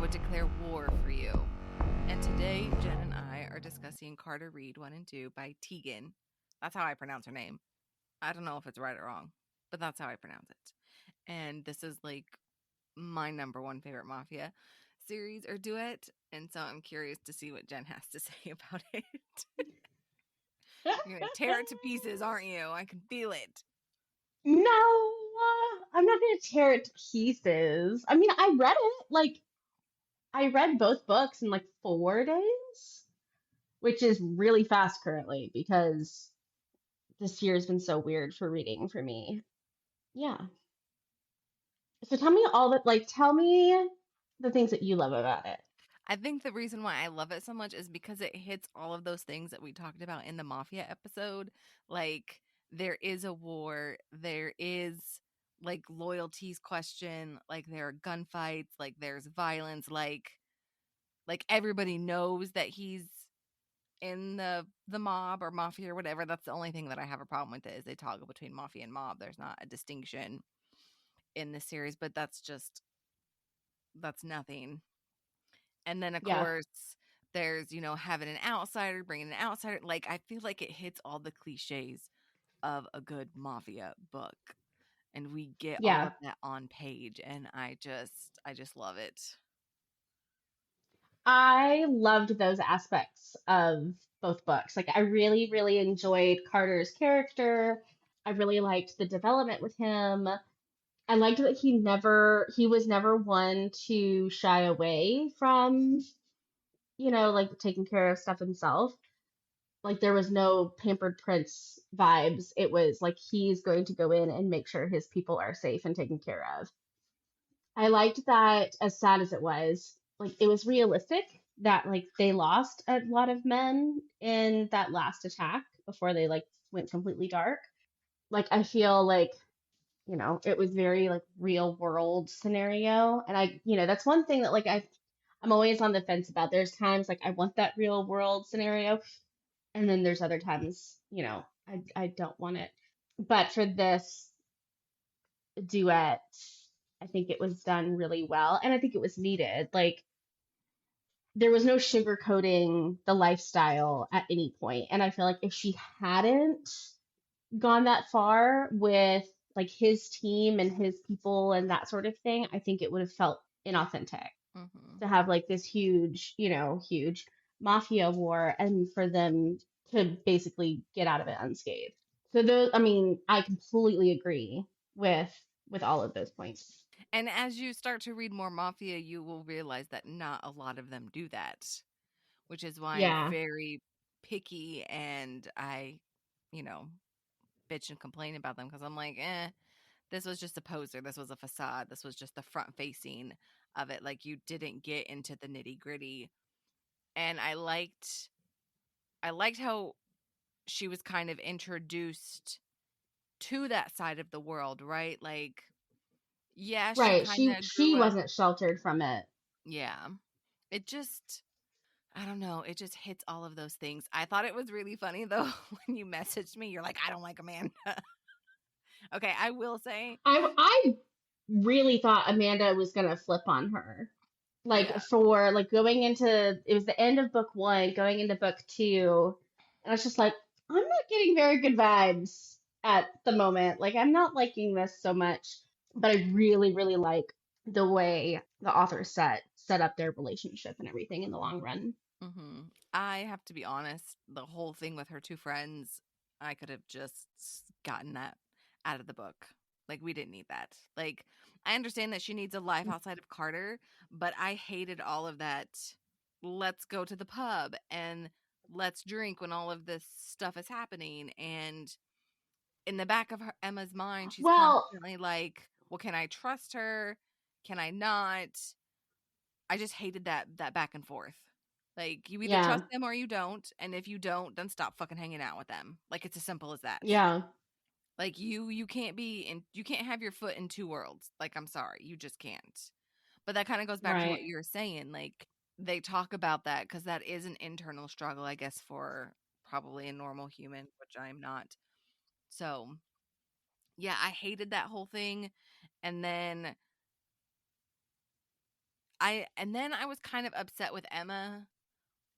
would declare war for you. And today, Jen and I are discussing Carter Reed 1 and 2 by Tegan. That's how I pronounce her name. I don't know if it's right or wrong, but that's how I pronounce it. And this is like my number one favorite Mafia series or duet. And so I'm curious to see what Jen has to say about it. You're going to tear it to pieces, aren't you? I can feel it. No, I'm not gonna tear it to pieces. I mean, I read it. I read both books in like 4 days, which is really fast currently because this year has been so weird for reading for me. Yeah. So tell me tell me the things that you love about it. I think the reason why I love it so much is because it hits all of those things that we talked about in the Mafia episode. Like, there is a war, there is like loyalties question, like there are gunfights, like there's violence, like everybody knows that he's in the mob or mafia or whatever. That's the only thing that I have a problem with, it is they toggle between mafia and mob. There's not a distinction in this series, but that's nothing. And then, of Yeah. course, there's, having an outsider, bringing an outsider. Like, I feel like it hits all the cliches of a good mafia book. And we get all Yeah. of that on page. And I just love it. I loved those aspects of both books. Like I really, really enjoyed Carter's character. I really liked the development with him. I liked that he was never one to shy away from, like taking care of stuff himself. Like there was no pampered prince vibes. It was like he's going to go in and make sure his people are safe and taken care of. I liked that as sad as it was, like it was realistic that like they lost a lot of men in that last attack before they like went completely dark. Like I feel like it was very like real world scenario. And that's one thing that I'm always on the fence about. There's times like I want that real world scenario, and then there's other times, I don't want it. But for this duet, I think it was done really well, and I think it was needed. Like there was no sugarcoating the lifestyle at any point, and I feel like if she hadn't gone that far with like his team and his people and that sort of thing, I think it would have felt inauthentic Hmm. to have like this huge mafia war and for them to basically get out of it unscathed. So those, I mean, I completely agree with with all of those points. And as you start to read more Mafia, you will realize that not a lot of them do that, which is why I'm Yeah, very picky and I, you know, bitch and complain about them because I'm like, this was just a poser. This was a facade. This was just the front facing of it. Like, you didn't get into the nitty gritty. And I liked how she was kind of introduced to that side of the world, right? Like, yeah, she right. kind She of she grew up. wasn't sheltered from it. Yeah. It just, I don't know. It just hits all of those things. I thought it was really funny though when you messaged me. You're like, I don't like Amanda. Okay, I will say, I really thought Amanda was gonna flip on her. yeah. Like for like going into it was the end of book one, going into book two, and I was just like, I'm not getting very good vibes at the moment. Like I'm not liking this so much, but I really, really like the way the author set up their relationship and everything in the long run. Hmm. I have to be honest, the whole thing with her two friends, I could have just gotten that out of the book. Like, we didn't need that. Like, I understand that she needs a life outside of Carter, but I hated all of that. Let's go to the pub and let's drink when all of this stuff is happening. And in the back of Emma's mind, she's Well, constantly like, well, can I trust her? Can I not? I just hated that back and forth. Like, you either yeah, trust them or you don't, and if you don't, then stop fucking hanging out with them. Like, it's as simple as that. yeah, Like, you can't be in, you can't have your foot in two worlds. Like, I'm sorry, you just can't. But that kind of goes back to what right. you were saying. Like, they talk about that because that is an internal struggle, I guess, for probably a normal human, which I'm not. So, yeah, I hated that whole thing. And then And then I was kind of upset with Emma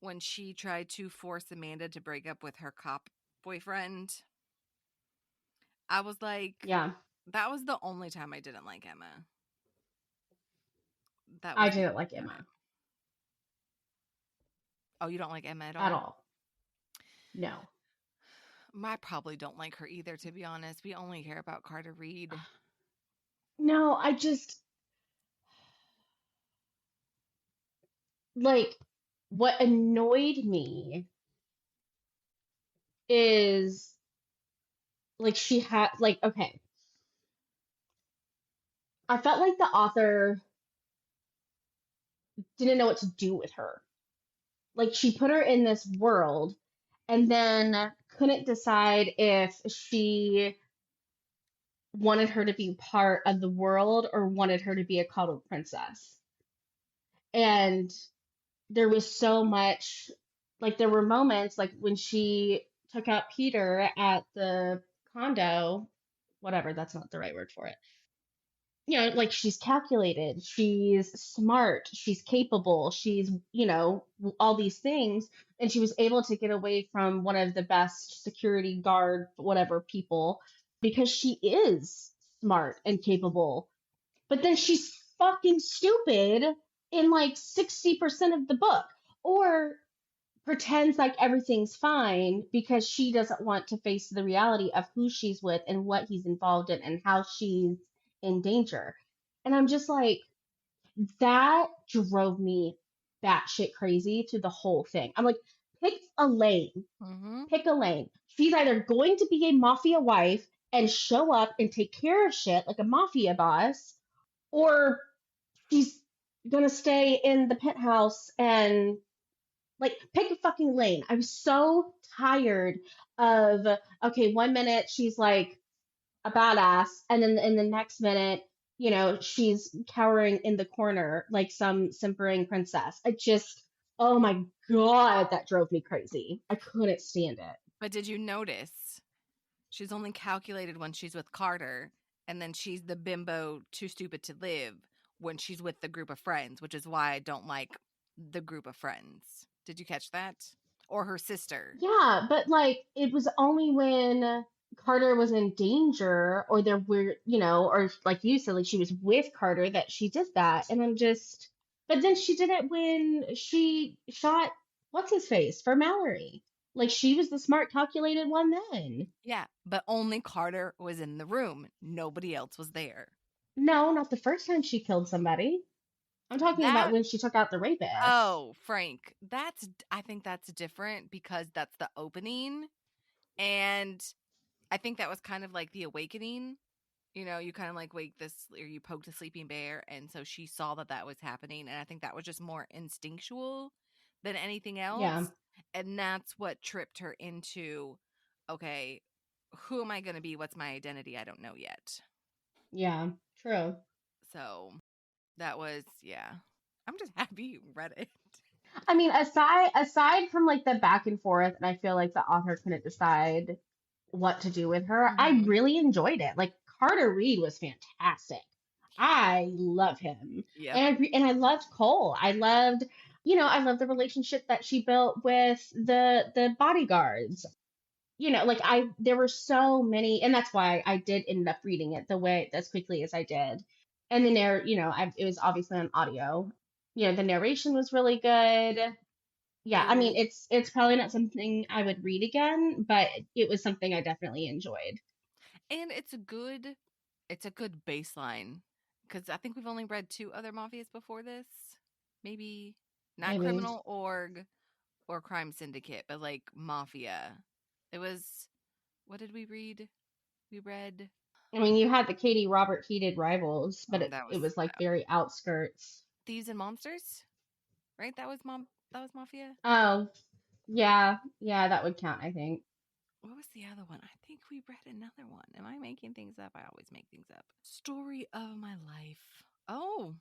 when she tried to force Amanda to break up with her cop boyfriend. I was like, Yeah, that was the only time I didn't like Emma. That I was the didn't like only time. Emma Oh, you don't like Emma at at all? all. No. I probably don't like her either, to be honest. We only care about Carter Reed. No, I just like what annoyed me is like she had like okay, I felt like the author didn't know what to do with her. Like she put her in this world and then couldn't decide if she wanted her to be part of the world or wanted her to be a coddled princess. And there was so much, like, there were moments, like, when she took out Peter at the condo, whatever, that's not the right word for it. You know, like, she's calculated, she's smart, she's capable, she's, you know, all these things. And she was able to get away from one of the best security guard, whatever people, because she is smart and capable, but then she's fucking stupid in like 60% of the book, or pretends like everything's fine because she doesn't want to face the reality of who she's with and what he's involved in and how she's in danger. And I'm just like, that drove me batshit crazy to the whole thing. I'm like, pick a lane, Mm-hmm. pick a lane. She's either going to be a mafia wife and show up and take care of shit like a mafia boss, or she's gonna stay in the penthouse and like pick a fucking lane. I'm so tired of okay, 1 minute she's like a badass, and then in the next minute, you know, she's cowering in the corner like some simpering princess. I just, oh my god, that drove me crazy. I couldn't stand it. But did you notice she's only calculated when she's with Carter, and then she's the bimbo too stupid to live when she's with the group of friends, which is why I don't like the group of friends. Did you catch that? Or her sister. Yeah, but like it was only when Carter was in danger or there were, you know, or like you said, like she was with Carter that she did that. And I'm just, but then she did it when she shot what's his face for Mallory. Like she was the smart, calculated one then. Yeah, but only Carter was in the room. Nobody else was there. No, not the first time she killed somebody. I'm talking about That when she took out the rapist. Oh, Frank, I think that's different because that's the opening, and I think that was kind of like the awakening. You know, you kind of like wake this or you poke the sleeping bear, and so she saw that that was happening, and I think that was just more instinctual than anything Yeah, else, and that's what tripped her into, okay, who am I going to be? What's my identity? I don't know yet. yeah, true. So that was, yeah. I'm just happy you read it. I mean, aside from like the back and forth, and I feel like the author couldn't decide what to do with her, I Hmm. really enjoyed it. Like Carter Reed was fantastic. I love him, Yep. and I loved Cole. I loved, you know, I loved the relationship that she built with the bodyguards. You know, like I there were so many, and that's why I did end up reading it the way as quickly as I did. And the you know, it was obviously on audio. You know, the narration was really good. Yeah, It I mean, was it's probably not something I would read again, but it was something I definitely enjoyed. And it's a good baseline because I think we've only read two other mafias before this. Maybe not Maybe. Criminal Org or Crime Syndicate, but like Mafia. It was what did we read? We read I mean, you had the Katie Robert heated rivals, but that it was was like very outskirts. Thieves and Monsters, right? That was Mafia. Oh, yeah, yeah, that would count, I think. What was the other one? I think we read another one. Am I making things up? I always make things up. Story of my life. Oh,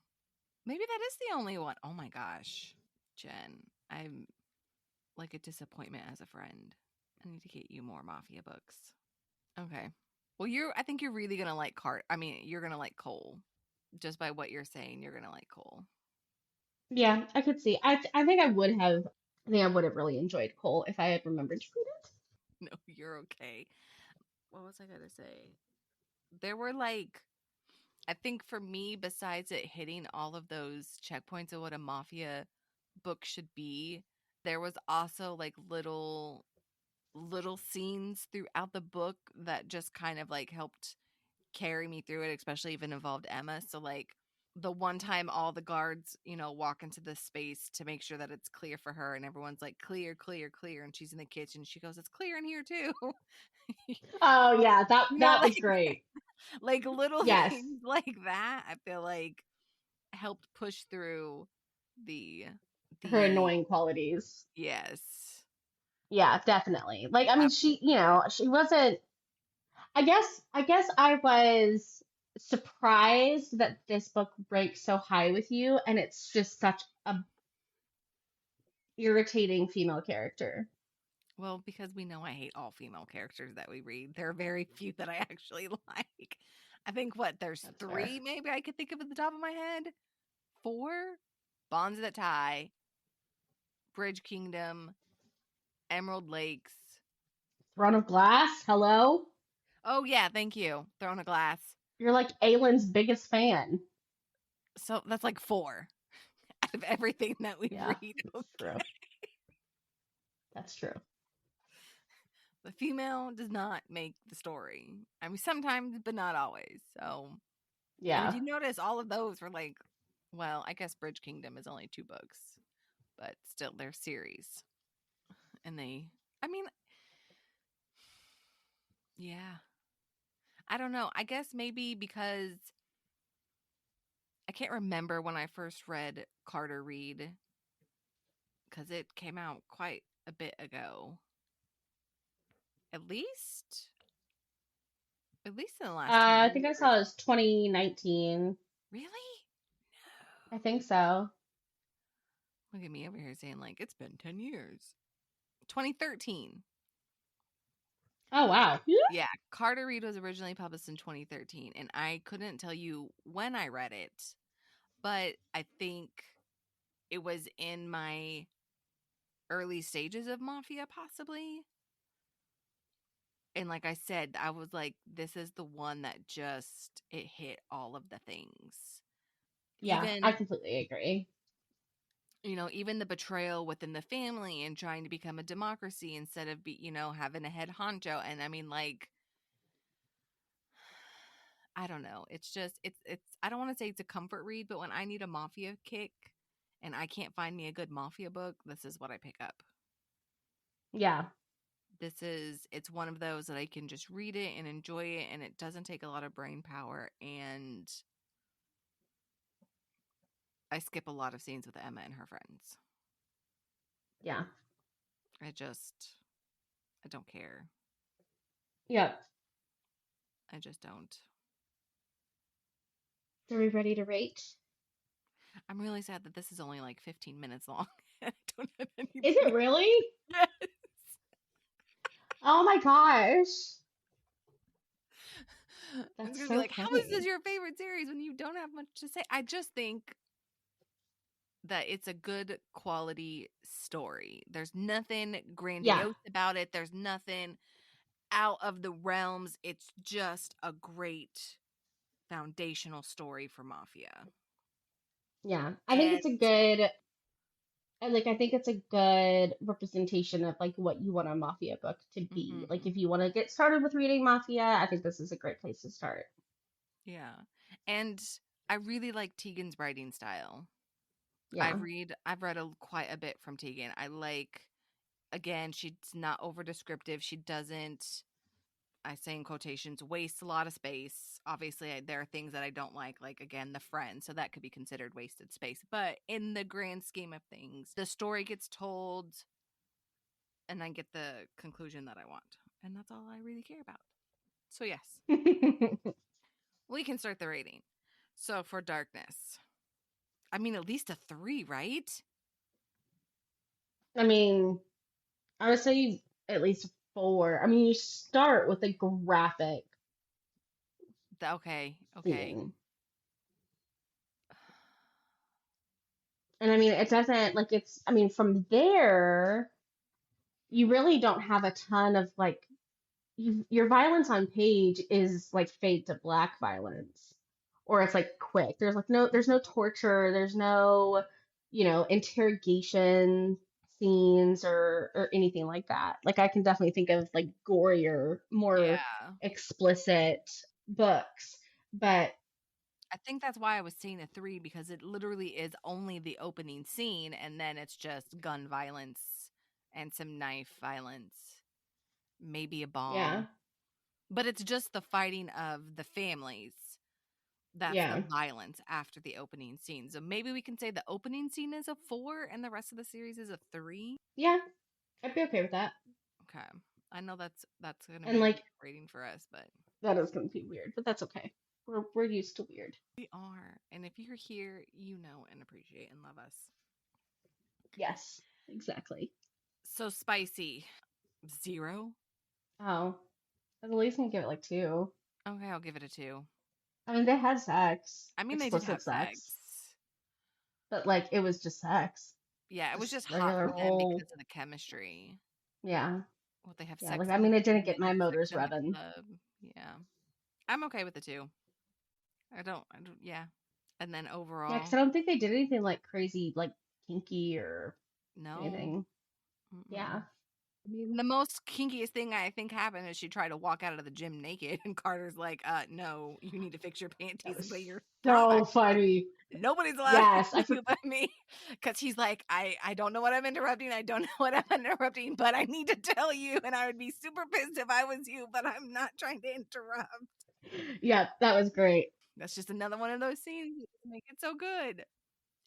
maybe that is the only one. Oh my gosh, Jen, I'm like a disappointment as a friend. I need to get you more mafia books. Okay. Well, I think you're really gonna like Cart. I mean, you're gonna like Cole. Just by what you're saying, you're gonna like Cole. Yeah, I could see. I think I would have. I think I would have really enjoyed Cole if I had remembered to read it. No, you're okay. What was I gonna say? There were like, I think for me, besides it hitting all of those checkpoints of what a mafia book should be, there was also like little scenes throughout the book that just kind of like helped carry me through it, especially if it involved Emma. So like the one time all the guards, walk into this space to make sure that it's clear for her and everyone's like clear, clear, clear, and she's in the kitchen, she goes, it's clear in here too. Oh yeah, that you know, that was like great. like little Yes, things like that, I feel like helped push through the her the annoying qualities. yes. Yeah, definitely. Like, I mean, she, Absolutely. she wasn't. I guess I was surprised that this book ranks so high with you, and it's just such a irritating female character. Well, because we know I hate all female characters that we read. There are very few that I actually like. I think what there's That's fair. three maybe I could think of at the top of my head. Four: Bonds That Tie, Bridge Kingdom, Emerald Lakes. Throne of Glass, hello? Oh yeah, thank you. Throne of Glass. You're like Aylin's biggest fan. So that's like four out of everything that we Yeah, read. that's Okay. true. That's true. The female does not make the story. I mean, sometimes, but not always. So, and if Yeah. you notice, all of those were like, well, I guess Bridge Kingdom is only two books, but still, they're series. And I mean, yeah, I don't know. I guess maybe because I can't remember when I first read Carter Reed because it came out quite a bit ago. At least, at least in the last 10 I think I years. saw it was 2019. Really? I think so. Look at me over here saying, like, it's been 10 years. 2013. Oh wow. Yeah, Carter Reed was originally published in 2013, and I couldn't tell you when I read it, but I think it was in my early stages of Mafia, possibly. And like I said, I was like, this is the one that just it hit all of the things. Yeah, I Even, completely agree. even the betrayal within the family and trying to become a democracy instead of having a head honcho. And I mean, like, I don't know. It's just it's I don't want to say it's a comfort read, but when I need a mafia kick and I can't find me a good mafia book, this is what I pick up. Yeah. It's one of those that I can just read it and enjoy it, and it doesn't take a lot of brain power, and I skip a lot of scenes with Emma and her friends. Yeah. I don't care. Yep. I just don't. Are we ready to rate? I'm really sad that this is only like 15 minutes long. I don't have Is anything. it really? Yes. Oh my gosh. It's That's gonna be so like, how is this funny. your favorite series when you don't have much to say? I just think that it's a good quality story. There's nothing Yeah. grandiose about it. There's nothing out of the realms. It's just a great foundational story for Mafia. Yeah. I think And it's a good I think it's a good representation of like what you want a mafia book to be. Like mhm, if you want to get started with reading mafia, I think this is a great place to start. yeah. And I really like Tegan's writing style. Yeah. I've read quite a bit from Tegan. I like, again, she's not over descriptive. She doesn't, I say in quotations, waste a lot of space. Obviously, there are things that I don't like again, the friend, so that could be considered wasted space. But in the grand scheme of things, the story gets told and I get the conclusion that I want. And that's all I really care about. So, yes, we can start the rating. So, for Darkness, I mean, at least a three, right? I mean, I would say at least four. I mean, you start with a graphic Okay, okay. scene. And I mean, it doesn't like I mean, from there, you really don't have a ton of like your violence on page is like fade to black violence, or it's like quick. There's no torture, there's no, interrogation scenes or anything like that. Like I can definitely think of like gorier, more Yeah. explicit books, but I think that's why I was seeing a 3 because it literally is only the opening scene and then it's just gun violence and some knife violence, maybe a yeah, bomb. But it's just the fighting of the families. That's the yeah, violence after the opening scene. So maybe we can say the opening scene is a 4 and the rest of the series is a 3. yeah, I'd be okay with that. Okay. I know that's going to And be a like weird rating for us, but that is gonna be weird, but that's okay. We're used to weird. we are. And if you're here, you know and appreciate and love us. Yes, exactly. So spicy. 0. Oh, at least gonna give it like two. Okay, I'll give it a 2. I mean, they had sex, I mean, they did explicit have sex. sex, but like it was just sex, Yeah, it was just just hot regular for them whole. because of the chemistry. Yeah, Well, they have yeah. sex Like I in the mean, it didn't rain, get they my have sex motors in the revving. club. Yeah. I'm okay with the 2. Yeah. And then Yeah, because overall, I don't think they did anything like crazy, like kinky or no. anything. Yeah, Mm-mm. I mean, the most kinkiest thing I think happened is she tried to walk out of the gym naked, and Carter's like, no, you need to fix your that panties and put was your bra back so funny. on. Nobody's allowed to Yes, see you but me. Because he's like, I don't know what I'm interrupting. I don't know what I'm interrupting, but I need to tell you. And I would be super pissed if I was you, but I'm not trying to interrupt. yeah, that was great. That's just another one of those scenes that make it so good.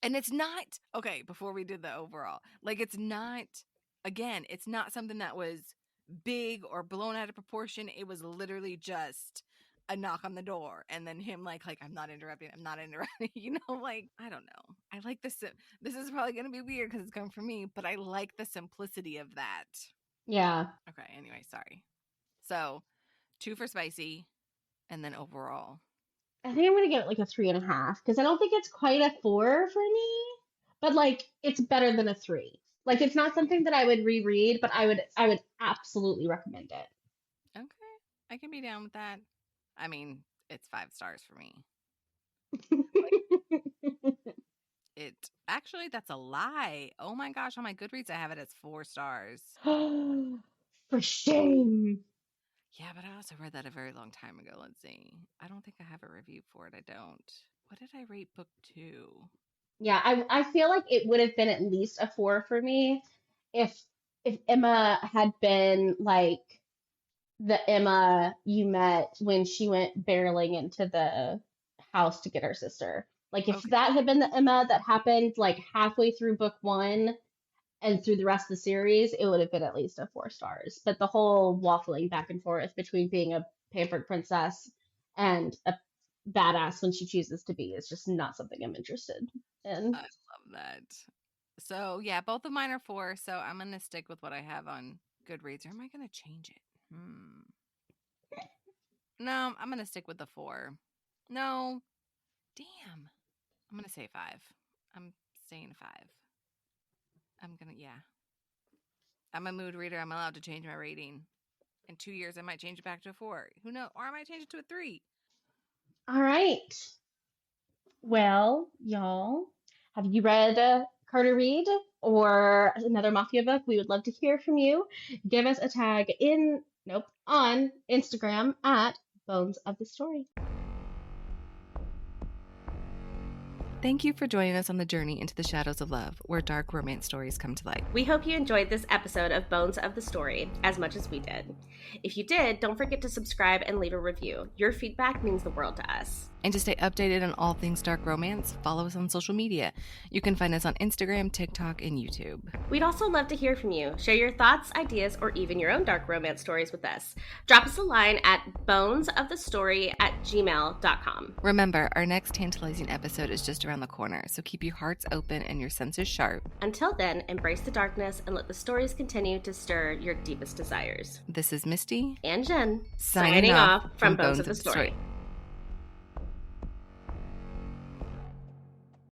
And it's not okay, before we did the overall, like it's not again, it's not something that was big or blown out of proportion. It was literally just a knock on the door and then him like I'm not interrupting, I'm not interrupting, like I don't know. I like this. This is probably gonna be weird because it's coming from me, but I like the simplicity of that. Yeah, Okay, anyway, sorry. So 2 for spicy, and then overall. I think I'm gonna give it like a 3.5 because I don't think it's quite a four for me, but like it's better than a three. Like it's not something that I would reread, but I would absolutely recommend Okay, I can be down with that. I mean, it's 5 stars for me. Like it. it actually that's a lie. Oh my gosh, on my Goodreads I have it as 4 stars. For shame. Yeah, but I also read that a very long time ago. Let's see. I don't think I have a review for it. I don't. What did I rate book 2? Yeah, I feel like it would have been at least a four for me if Emma had been like the Emma you met when she went barreling into the house to get her sister. Like if Okay. that had been the Emma that happened like halfway through book one and through the rest of the series, it would have been at least a 4 stars. But the whole waffling back and forth between being a pampered princess and a badass when she chooses to be is just not something I'm interested in. I love that. So, yeah, both of mine are 4, so I'm going to stick with what I have on Goodreads or am I going to change it? No, I'm going to stick with the 4. No. Damn. I'm going to say 5. I'm saying 5. Yeah. I'm a mood reader. I'm allowed to change my rating. In 2 years, I might change it back to a 4. Who knows? Or I might change it to a 3. All right. Well, y'all, have you read Carter Reed or another Mafia book? We would love to hear from you. Give us a tag on Instagram at Bones of the Story. Thank you for joining us on the journey into the shadows of love, where dark romance stories come to light. We hope you enjoyed this episode of Bones of the Story as much as we did. If you did, don't forget to subscribe and leave a review. Your feedback means the world to us. And to stay updated on all things dark romance, follow us on social media. You can find us on Instagram, TikTok, and YouTube. We'd also love to hear from you. Share your thoughts, ideas, or even your own dark romance stories with us. Drop us a line at bonesofthestory@gmail.com. Remember, our next tantalizing episode is just around the corner, so keep your hearts open and your senses sharp. Until then, embrace the darkness and let the stories continue to stir your deepest desires. This is Misty And Jen, signing off from Bones of the Story.